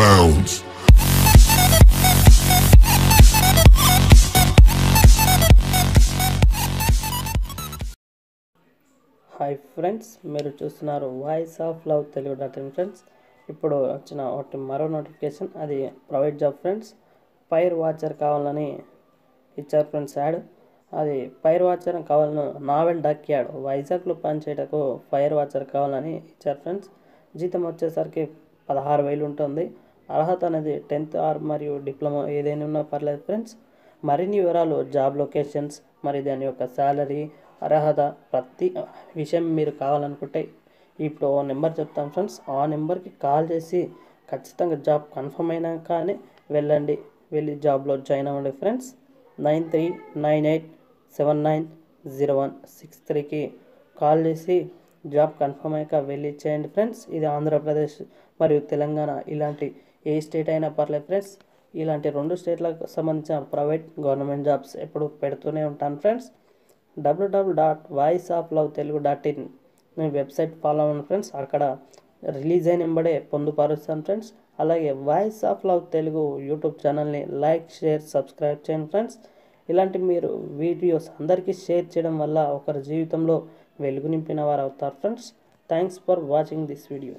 bounds. Hi friends, మీరు చూస్తున్నారు voice of love Telugu .in friends. ఇప్పుడు వచ్చిన మరో నోటిఫికేషన్, అది private job friends. Fire watcher కావాలని ఇచ్చారు ఫ్రెండ్స్ యాడ్. అది ఫైర్ వాచర్ కావాలని నావెల్ డాక్యార్డ్ వైజాగ్లో పనిచేయటకు ఫైర్ వాచర్ కావాలని ఇచ్చారు ఫ్రెండ్స్. జీతం వచ్చేసరికి 16,000 ఉంటుంది. అర్హత అనేది 10th మరియు డిప్లొమా ఏదైనా ఉన్నా పర్లేదు ఫ్రెండ్స్. మరిన్ని వివరాలు, జాబ్ లొకేషన్స్, మరి దాని యొక్క శాలరీ, అర్హత, ప్రతి విషయం మీరు కావాలనుకుంటే ఇప్పుడు నెంబర్ చెప్తాం ఫ్రెండ్స్. ఆ నెంబర్కి కాల్ చేసి ఖచ్చితంగా జాబ్ కన్ఫర్మ్ అయినాకనే వెళ్ళి జాబ్లో జాయిన్ అవ్వండి ఫ్రెండ్స్. 9398790163కి కాల్ చేసి జాబ్ కన్ఫర్మ్ అయ్యాక వెళ్ళి చేయండి ఫ్రెండ్స్. ఇది ఆంధ్రప్రదేశ్ మరియు తెలంగాణ, ఇలాంటి ఏ స్టేట్ అయినా పర్లేదు ఫ్రెండ్స్. ఇలాంటి 2 స్టేట్లకు సంబంధించిన ప్రైవేట్, గవర్నమెంట్ జాబ్స్ ఎప్పుడు పెడుతూనే ఉంటాను ఫ్రెండ్స్. www.voiceoflovetelugu.in వెబ్సైట్ ఫాలో అవ్వండి ఫ్రెండ్స్. అక్కడ రిలీజ్ అయిన వెంబడే పొందుపరుస్తాను ఫ్రెండ్స్. అలాగే voice of love Telugu YouTube ఛానల్ని లైక్, షేర్, సబ్స్క్రైబ్ చేయండి ఫ్రెండ్స్. ఇలాంటి మీరు వీడియోస్ అందరికీ షేర్ చేయడం వల్ల ఒకరి జీవితంలో వెలుగు నింపిన వారు అవుతారు friends. Thanks for watching this video.